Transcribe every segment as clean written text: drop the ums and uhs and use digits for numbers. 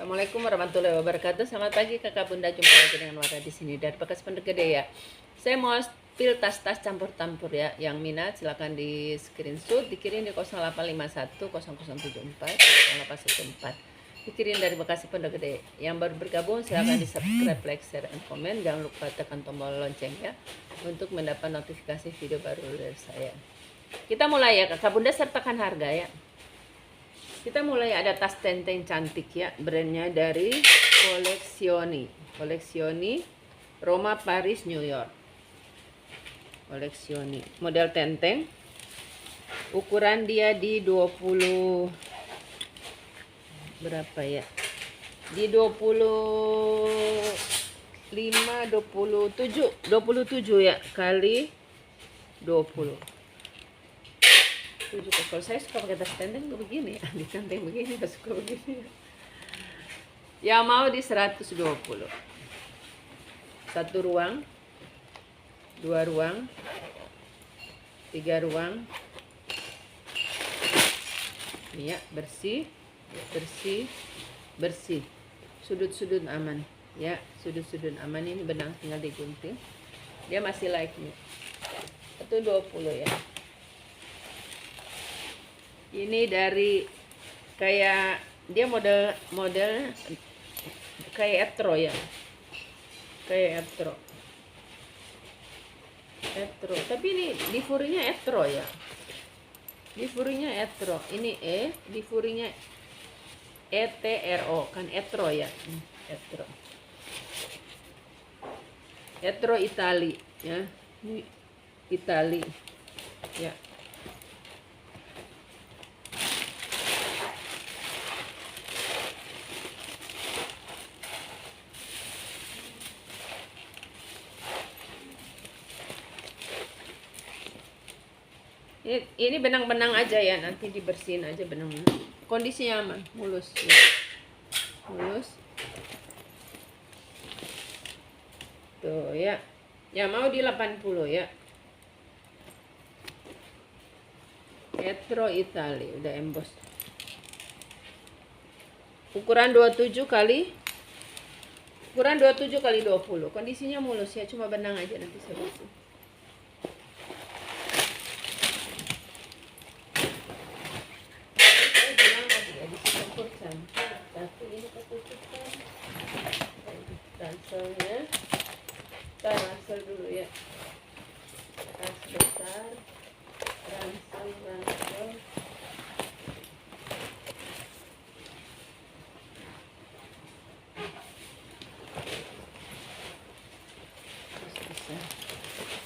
Assalamualaikum warahmatullahi wabarakatuh. Selamat pagi kakak bunda, jumpa lagi dengan Wara di sini dari bekas pondok gede ya. Saya mau spill tas-tas campur-campur ya. Yang minat silakan di screenshot, dikirim di 0851 0074 0814. Dikirim dari Bekasi Pondok Gede. Yang baru bergabung silakan di subscribe, like, share, and komen. Jangan lupa tekan tombol loncengnya untuk mendapat notifikasi video baru dari saya. Kita mulai ya kakak bunda, sertakan harga ya. Kita mulai, ada tas tenteng cantik ya, brandnya dari Koleksioni Roma, Paris, New York. Koleksioni model tenteng, ukuran dia di 20 berapa ya, di 27 ya kali 20. Kalau saya suka pakai tas tenteng begini ya, di tenteng begini, gak suka begini ya. Mau di 120, 1 ruang, 2 ruang, 3 ruang. Ini ya, bersih, sudut-sudut aman ya, sudut-sudut aman. Ini benang tinggal digunting, dia masih like nya. Itu 20 ya. Ini dari kayak dia model kayak etro ya, kayak etro, tapi ini difurinya etro ya, difurinya etro. Ini difurinya etro kan, etro ya, etro Itali ya, ini Itali ya. Ini benang-benang aja ya, nanti dibersihin aja benang-benang. Kondisinya aman, mulus ya. Mulus tuh ya. Ya mau di 80 ya. Etro Itali udah emboss. Ukuran 27 kali 20. Kondisinya mulus ya, cuma benang aja, nanti saya bersih. Tapi ini ketutupan ranselnya, kita ransel dulu ya. Tas besar, ransel.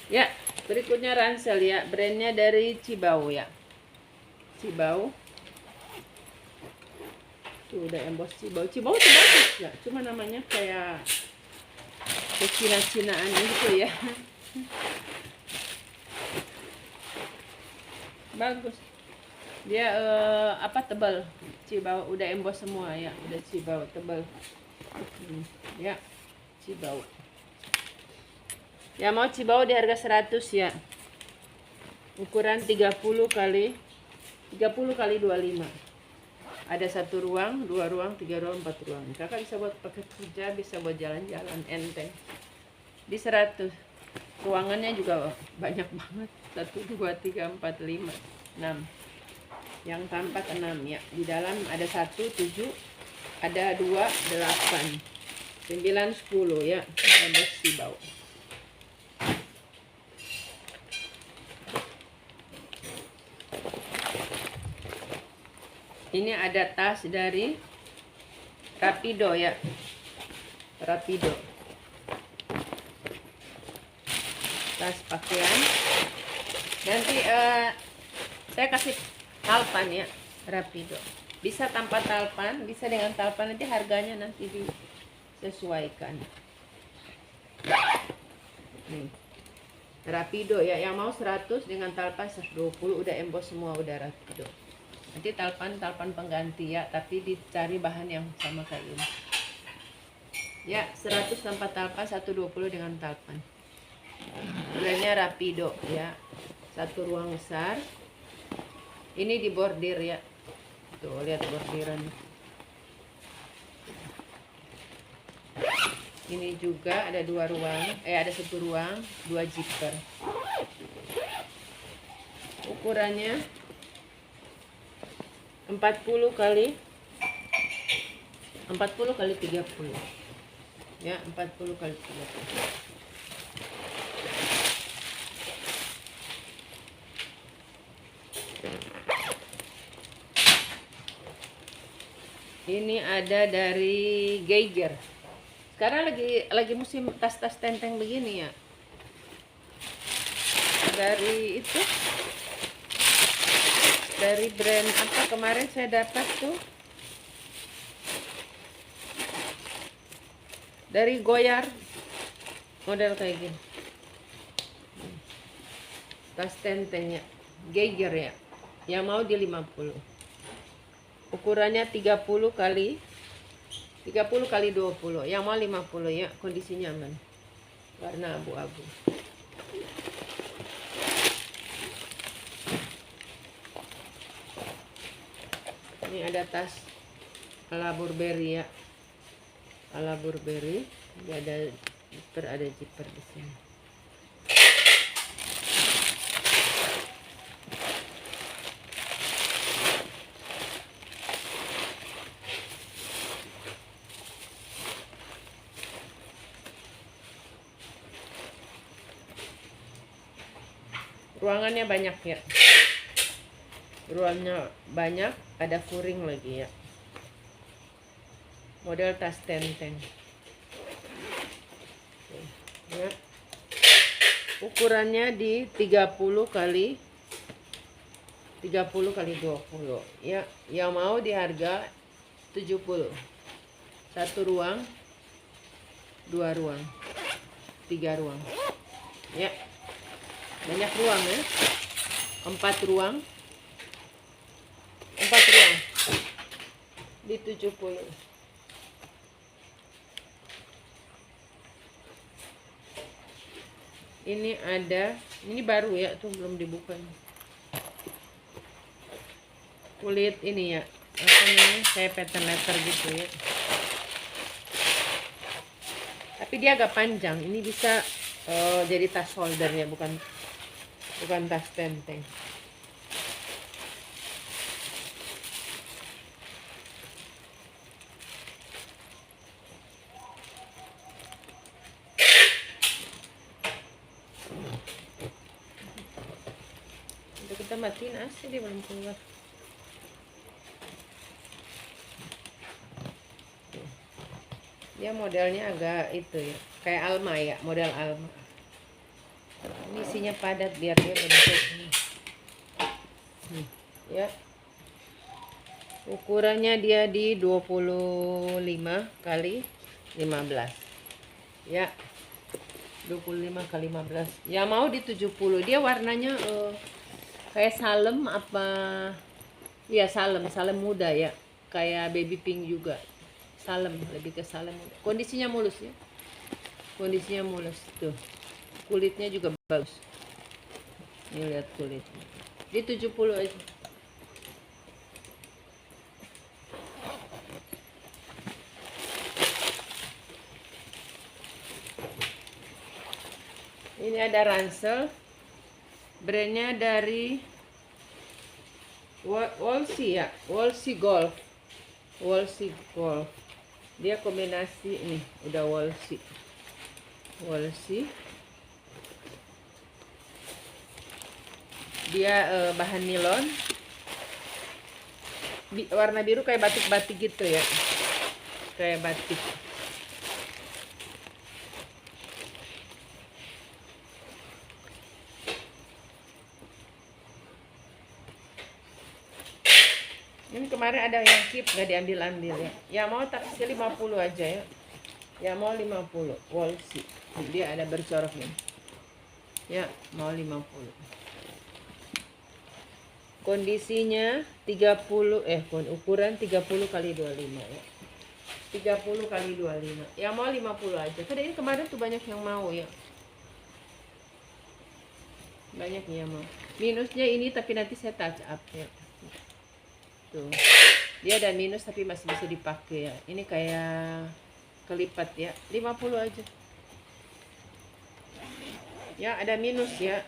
Ya, berikutnya ransel ya, brandnya dari Cibau ya, Cibau. Tuh udah emboss Cibau tuh bagus ya, cuma namanya kayak Cina-Cinaan gitu ya. Bagus dia, tebal. Cibau udah emboss semua ya, udah Cibau tebal ya, Cibau ya. Mau Cibau di harga 100 ya, ukuran 30 kali 25. Ada 1 ruang, 2 ruang, 3 ruang, 4 ruang. Kakak bisa buat pakai kerja, bisa buat jalan-jalan enteng. Di 100. Ruangannya juga banyak banget. 1, 2, 3, 4, 5, 6. Yang tampak 6 ya. Di dalam ada 1, 7, ada 2, 8, 9, 10 ya. Ada Cibau. Ini ada tas dari Rapido ya, Rapido. Tas pakaian. Nanti saya kasih talpan ya, Rapido. Bisa tanpa talpan, bisa dengan talpan, nanti harganya nanti disesuaikan. Nih, Rapido ya, yang mau 100 dengan talpan 120, udah emboss semua, udah Rapido. Nanti talpan pengganti ya, tapi dicari bahan yang sama kayak ini ya. 100 tanpa talpan, 120 dengan talpan. Brandnya Rapido ya. 1 ruang besar. Ini di bordir ya, tuh lihat bordiran. Ini juga ada 2 ruang, ada 1 ruang, 2 zipper. Ukurannya 40 kali 30. Ya, 40 kali 30. Ini ada dari Geiger. Sekarang lagi musim tas-tas tenteng begini ya. Dari itu, dari brand apa kemarin saya dapat tuh, dari Goyard, model kayak gini. Tas tentengnya Geiger ya, yang mau di 50. Ukurannya 30 kali 20, yang mau 50 ya. Kondisi nyaman, warna abu-abu. Ini ada tas ala Burberry ya, ala Burberry. Ini ada zipper di sini. Ruangannya banyak ya, ruangnya banyak, ada furing lagi ya. Model tas tenteng ya. Ukurannya di 30 kali 20 ya. Yang mau di harga 70. 1 ruang, 2 ruang, 3 ruang ya. Banyak ruang ya. 4 ruang di 70. Ini ada, ini baru ya, tuh belum dibuka. Kulit ini ya, apa namanya, kayak pattern letter gitu ya. Tapi dia agak panjang. Ini bisa jadi tas holder ya, bukan tas tenteng. Udah kita matiin AC, dia belum keluar. Dia modelnya agak itu ya, kayak Alma ya, model Alma. Ini isinya padat biar dia bentuk ya. Ukurannya dia di 25 kali 15 ya, 25 kali 15. Ya mau di 70. Dia warnanya kayak salem apa ya, salem muda ya, kayak baby pink juga. Salem, lebih ke salem muda. Kondisinya mulus ya, tuh. Kulitnya juga bagus. Ini lihat kulitnya. Di 70 aja. Ini ada ransel. Brandnya dari Wolsey ya, Wolsey Golf. Dia kombinasi ini, udah Wolsey. Dia bahan nilon, warna biru kayak batik-batik gitu ya, kayak batik. Ini kemarin ada yang keep nggak diambil ya. Ya mau taksi 50 aja ya. Ya mau 50 Wolsey. Dia ada bercorak ini. Ya mau 50. Kondisinya 30 ukuran 30 kali 25 ya. 30 kali 25. Ya mau 50 aja. Karena ini kemarin tuh banyak yang mau ya. Banyak yang mau. Minusnya ini tapi nanti saya touch up ya. Tuh. Dia ada minus tapi masih bisa dipakai ya. Ini kayak kelipat ya, 50 aja. Ya, ada minus ya.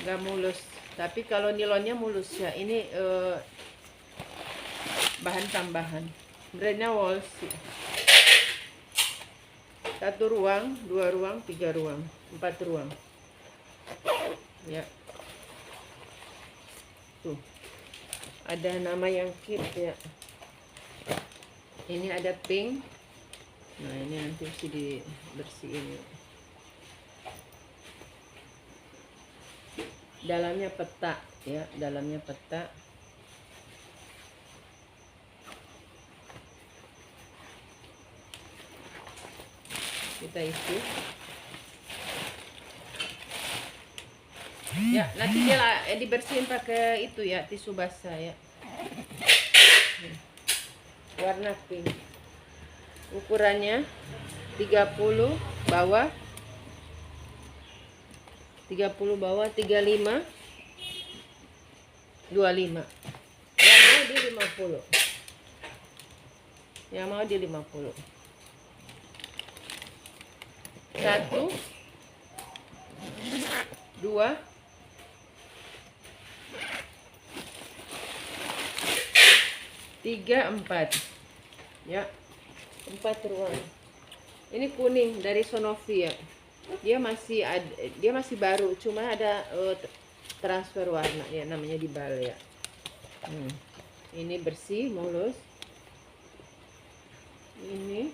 Nggak mulus. Tapi kalau nilonnya mulus ya. Ini bahan tambahan. Brandnya Walls. 1 ruang, 2 ruang, 3 ruang, 4 ruang. Ya. Tuh. Ada nama yang kit ya. Ini ada pink. Nah, ini nanti mesti dibersihin ya. Dalamnya peta ya, dalamnya peta. Kita isi. Ya, nanti dia dibersihin pakai itu ya, tisu basah ya. Warna pink. Ukurannya 30 bawah, 35 25. Yang mau di 50. Yang mau di 50. 1 2 3 4 ya, 4 ruang. Ini kuning dari Sonovi ya, dia masih baru, cuma ada transfer warna ya, namanya di bal ya. Ini bersih, mulus. Ini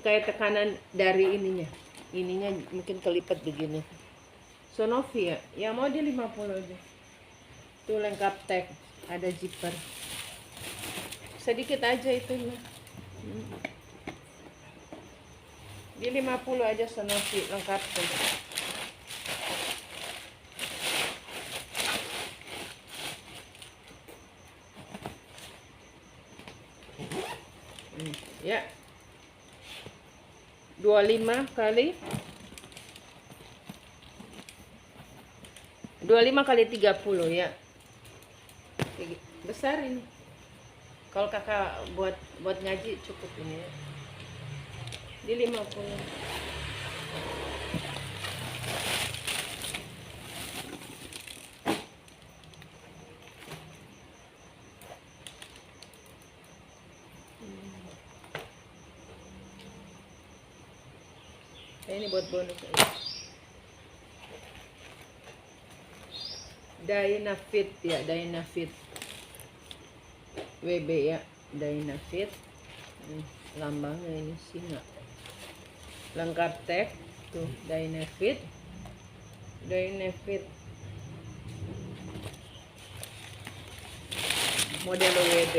kayak tekanan dari ininya mungkin kelipat begini. Sonovi ya, yang mau di 50 aja. Tuh lengkap tag, ada zipper. Sedikit aja itu mah. Di 50 aja Sonovi lengkap tag. Ya. 25 kali 30 ya. Besar ini. Kalau kakak buat ngaji cukup ini ya. Di 50. Ini buat bonus aja. Dynafit ya, Dynafit WB ya, Dynafit. Lambangnya ini singa. Lengkap tag tuh, Dynafit. Model WB.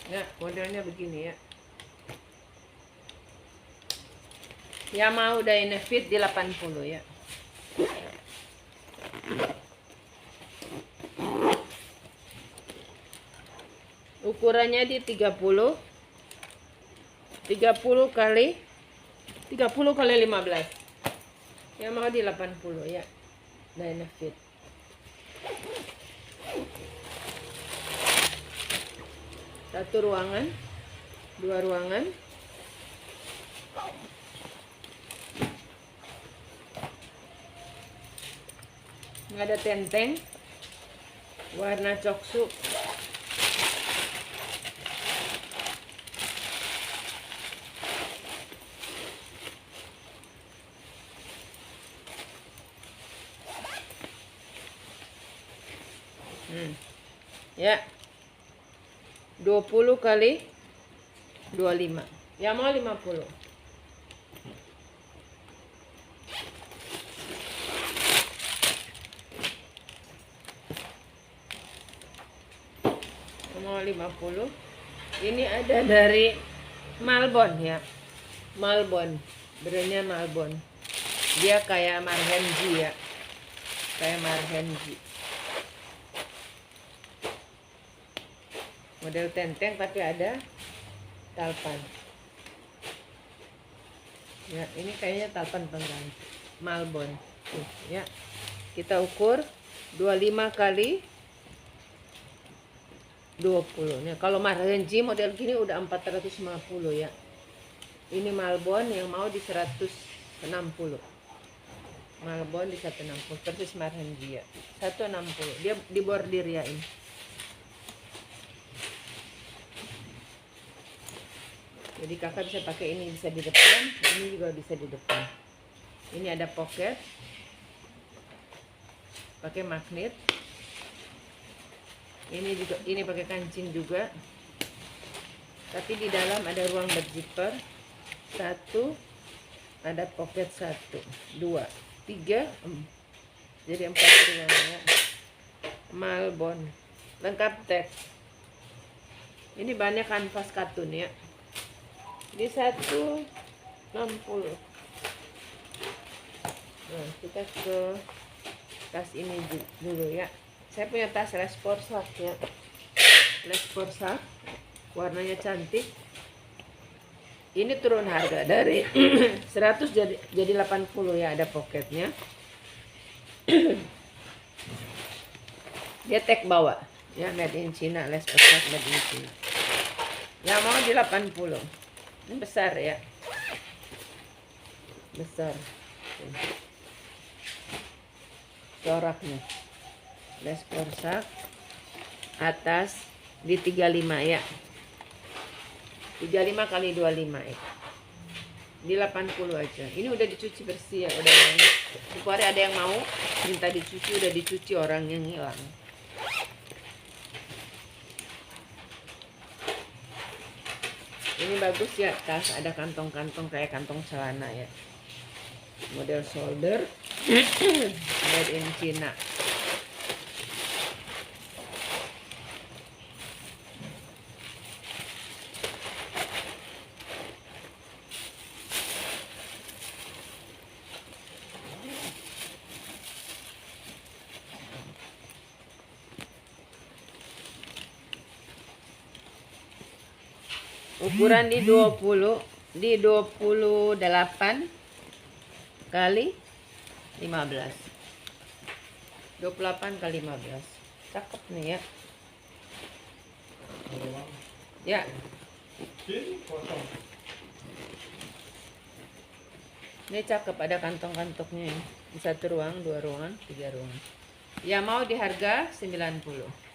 Ya, modelnya begini ya. Yang mau Dynafit di 80 ya. Ukurannya di 30 kali 15. Yang mau di 80 ya. Dynafit. Satu ruangan, 2 ruangan. Nggak ada tenteng, warna coksu. Ya. 20 kali 25. Yang mau 50. Mau 50. Ini ada dari Malbon ya. Malbon. Brandnya Malbon. Dia kayak Marhenji ya, kayak Marhenji, model tenteng tapi ada talpan ya. Ini kayaknya talpan pengganti Malbon tuh ya. Kita ukur 25 kali 20 nih. Kalau Marhenji model gini udah 450 ya. Ini Malbon yang mau di 160. Malbon di 160 persis Marhenji ya. 160. Dia dibordir ya ini. Jadi kakak bisa pakai ini, bisa di depan, ini juga bisa di depan. Ini ada pocket, pakai magnet. Ini juga, ini pakai kancing juga. Tapi di dalam ada ruang berzipper. 1, ada pocket 1, 2, 3, jadi 4 ruang ya. Malbon, lengkap teks. Ini banyak kanvas katun ya. Di 160. Nah, kita ke tas ini dulu ya. Saya punya tas Les Porsac ya. Les Porsac, warnanya cantik. Ini turun harga dari 100 jadi 80 ya, ada pocketnya. Dia tag bawah ya, made in China, Les Porsac made in China. Ya mau di 80. Ini besar ya, besar coraknya. Les Porsac atas di 35 ya, 35 kali 25 ya, di 80 aja. Ini udah dicuci bersih ya, udah banyak. Kemarin ada yang mau minta dicuci, udah dicuci, orang yang hilang. Ini bagus ya, tas ada kantong-kantong kayak kantong celana ya. Model shoulder, made in China. Ukuran di 28 kali 15. 28 kali 15. Cakep nih ya. Ya. Ini cakep, ada kantong-kantongnya ya. Di 1 ruang, 2 ruangan, 3 ruangan. Ya mau di harga 90.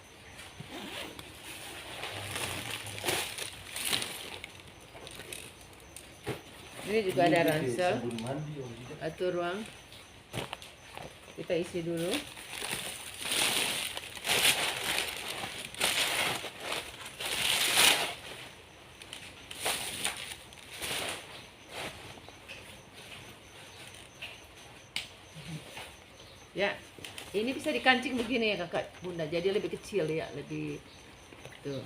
Ini juga ada ransel. 1 ruang. Kita isi dulu. Ya, ini bisa dikancing begini ya kakak bunda, jadi lebih kecil ya, lebih tuh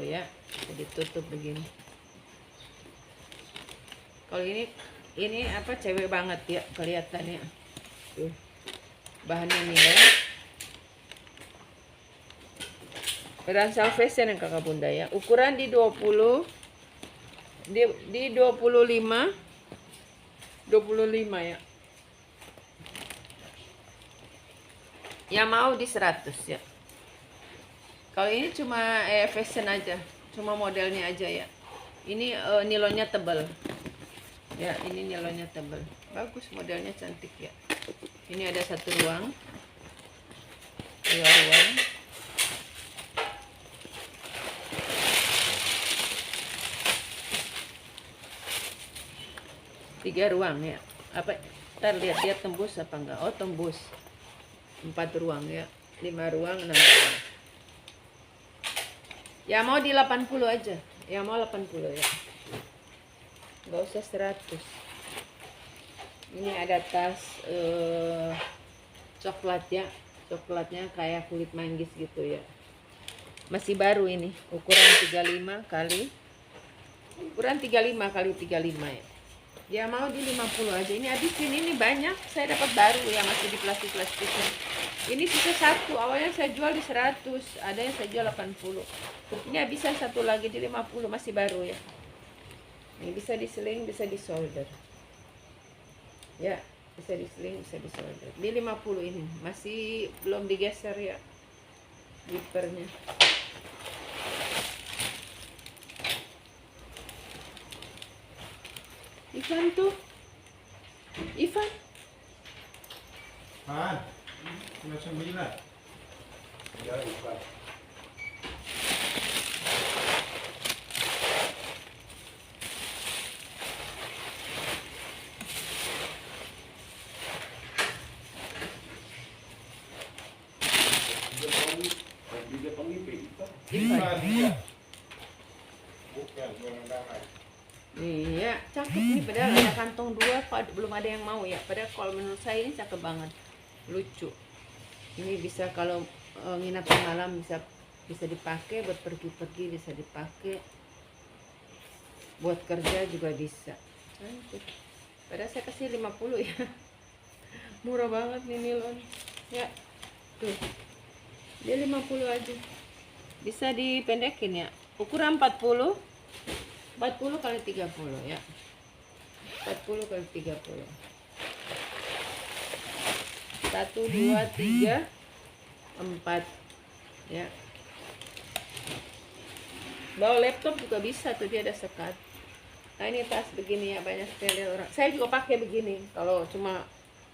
ya, jadi tutup begini. Kalau ini apa, cewek banget ya kelihatannya. Tuh. Bahannya nilai. Ransel fashion yang kakak bunda ya. Ukuran di 20 di 25 ya. Yang mau di 100 ya. Kalau ini cuma fashion aja, cuma modelnya aja ya. Ini nilonnya tebal. Ya, ini nilonnya tebal. Bagus, modelnya cantik ya. Ini ada 1 ruang, 2 ruang, 3 ruang ya. Apa? Ntar lihat dia tembus apa enggak. Oh, tembus. 4 ruang ya. 5 ruang, 6 ruang. Ya mau di 80 aja. Ya mau 80 ya. Nggak usah 100. Ini ada tas coklat ya. Coklatnya kayak kulit manggis gitu ya. Masih baru ini. Ukuran 35 kali 35 ya. Ya mau di 50 aja. Ini habisin, ini banyak. Saya dapat baru ya, masih di plastik-plastikin. Ini sisa satu. Awalnya saya jual di 100, ada yang saya jual 80. Ini bisa satu lagi di 50, masih baru ya. Ini bisa diseling, bisa disolder. Ya, bisa diseling, bisa disolder. Di 50 ini masih belum digeser ya wipernya. Ivan tuh, Ivan. Han, 99. Ya, Ivan. Ivan, iya. Bukan, jualan damai. Iya, cakep nih. Padahal ada kantong dua, belum ada yang mau ya. Padahal kalau menurut saya ini cakep banget, lucu. Ini bisa kalau nginap malam bisa dipakai buat pergi-pergi, bisa dipakai buat kerja juga bisa. Cantik. Padahal saya kasih 50 ya. Murah banget nih nilon. Ya, tuh. Dia 50 aja. Bisa dipendekin ya. Ukuran 40 kali 30 ya. 40 kali 30. 1 2 3 4 ya. Bawa laptop juga bisa tuh, dia ada sekat. Nah ini tas begini ya, banyak sekali orang. Saya juga pakai begini kalau cuma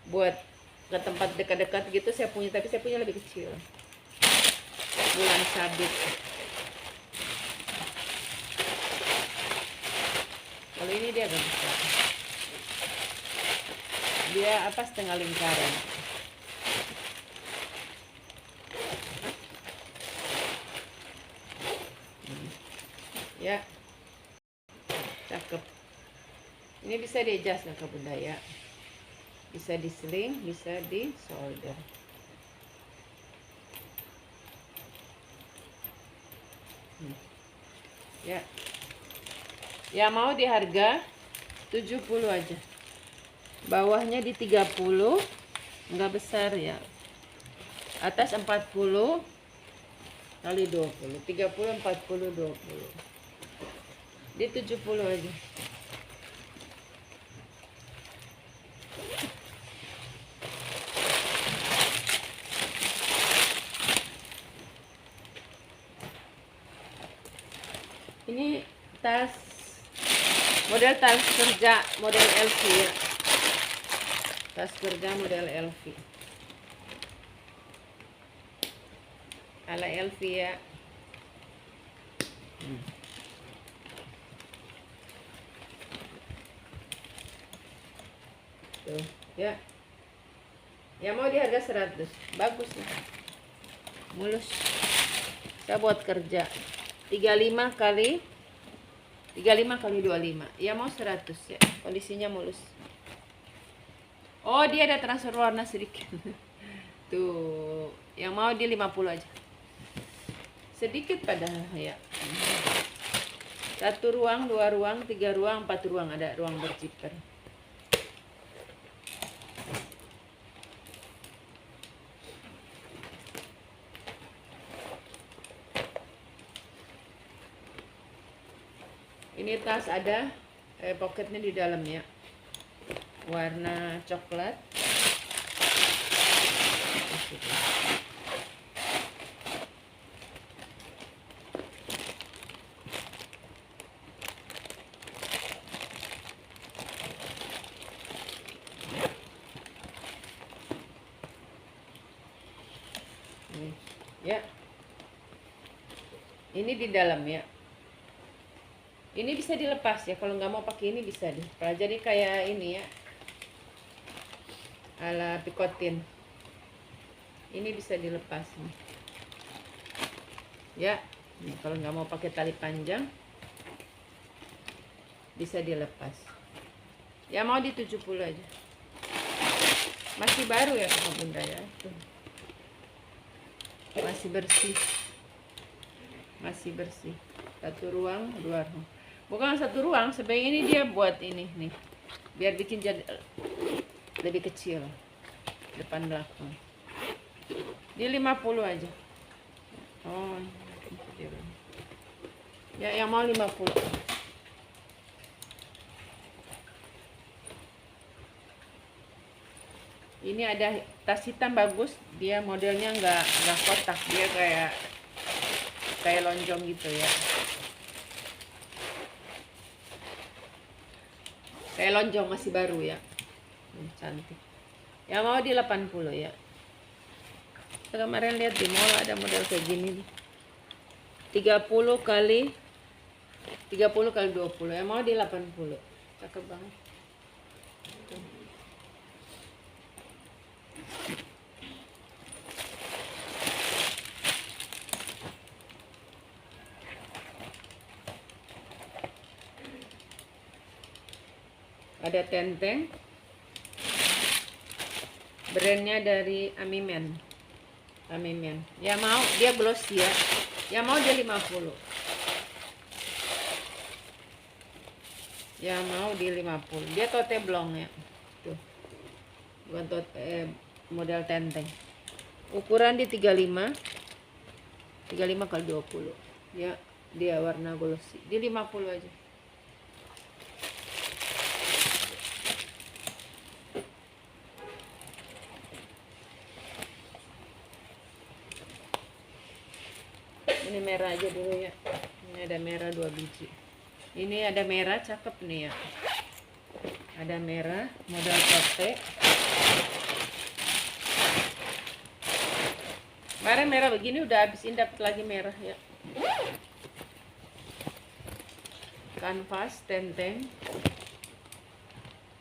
buat ke tempat dekat-dekat gitu saya punya, tapi saya punya lebih kecil. Bulan sabit. Kalau ini dia agak besar. Dia apa, setengah lingkaran. Ya, cakep. Ini bisa di-adjust ke budaya. Bisa diseling, bisa di solder. Ya. Ya mau di harga 70 aja. Bawahnya di 30, enggak besar ya. Atas 40 kali 20. 30 40 20. Di 70 aja. Ini tas model tas kerja model LV ya. Tas kerja model LV. Ala LV ya. Tuh, ya. Ya mau di harga 100. Bagus nih. Mulus. Saya buat kerja. 35 kali 25. Ya mau 100 ya. Kondisinya mulus. Oh, dia ada transfer warna sedikit. Tuh, yang mau di 50 aja. Sedikit padahal ya. 1 ruang, 2 ruang, 3 ruang, 4 ruang, ada ruang berziper. Ini tas ada pocketnya di dalamnya, warna coklat. Ya, ini di dalam ya. Ini bisa dilepas ya, kalau nggak mau pakai ini bisa deh. Jadi kayak ini ya, ala pikotin. Ini bisa dilepas nih. Ya, kalau nggak mau pakai tali panjang, bisa dilepas. Ya mau di 70 aja. Masih baru ya bunda ya. Tuh. Masih bersih. Masih bersih. 1 ruang, 2 ruang. Bukan 1 ruang, sebenarnya ini dia buat ini nih. biar bikin jadi lebih kecil depan belakang. Di 50 aja. Oh, ya yang mau 50. Ini ada tas hitam bagus, dia modelnya nggak kotak, dia kayak lonjong gitu ya. Kayak lonjong masih baru ya. Cantik. Yang mau di 80 ya. Saya kemarin lihat di mall ada model kayak gini. 30 kali 20. Yang mau di 80. Cakep banget. Ada tenteng, brandnya dari Amimen. Ya mau dia glossy ya. Ya mau dia 50. Ya mau di 50. Dia tote blong ya. Tuh. Bukan tote model tenteng. Ukuran di 35. 35 kali 20. Ya, dia warna glossy. Di 50 aja. Ini merah aja dulu ya. Ini ada merah 2 biji. Ini ada merah cakep nih ya. Ada merah model tote. Kemarin merah begini udah habisin, dapat lagi merah ya. Kanvas tenteng.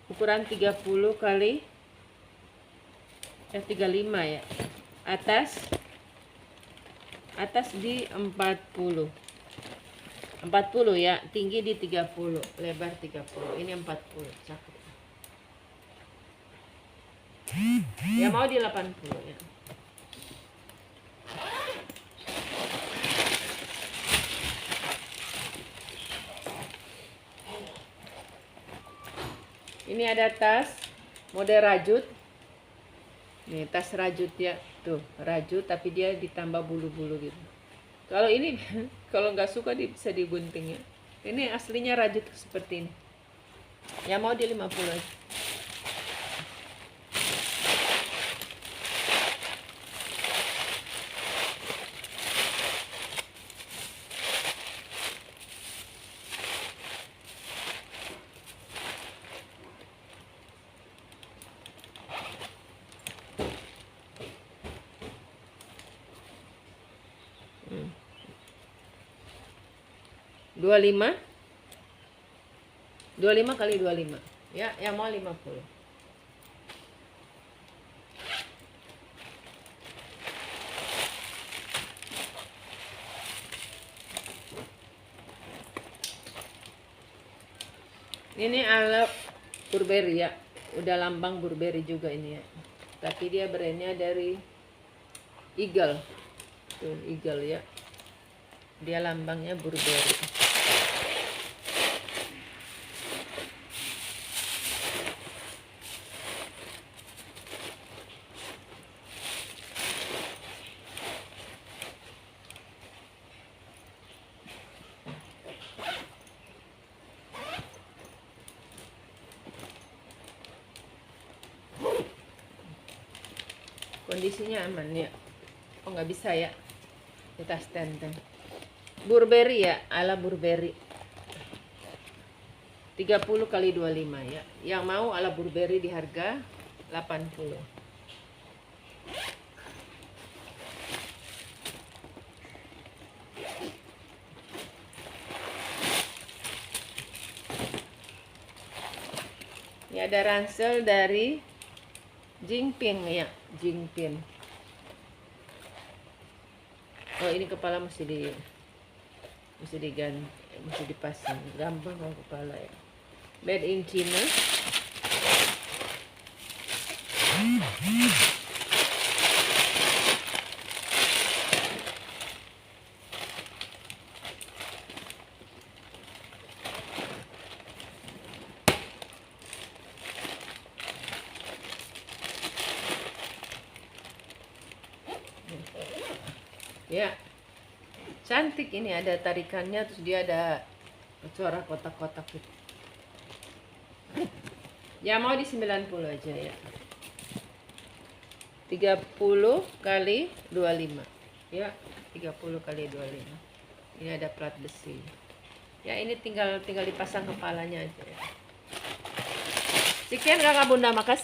Ukuran 30 kali 35 ya. Atas di 40 ya, tinggi di 30, lebar 30. Ini 40, cakep. Ya mau di 80 ya. Ini ada tas model rajut. Nih tas rajut ya, tuh rajut tapi dia ditambah bulu-bulu gitu. Kalau ini kalau nggak suka bisa digunting ya. Ini aslinya rajut seperti ini. Ya mau di 50 aja. Hmm. 25 kali 25 ya, yang mau 50. Ini ala Burberry ya, udah lambang Burberry juga ini ya, tapi dia brandnya dari Eagle. Tuh Eagle ya, dia lambangnya Burberry. Kondisinya aman ya. Oh nggak bisa ya, di tas tenteng Burberry ya, ala Burberry. 30 kali 25 ya. Yang mau ala Burberry di harga 80. Ini ada ransel dari Jingpin ya, Jingpin. Oh ini kepala mesti diganti, mesti dipasang. Gampang kalau kepala ya. Made in China. Ya. Cantik ini, ada tarikannya, terus dia ada corak kotak-kotak gitu. Ya mau di 90 aja ya. 30 kali 25. Ya, 30 kali 25. Ini ada plat besi. Ya, ini tinggal dipasang kepalanya aja ya. Sekian Kakak Bunda, makasih.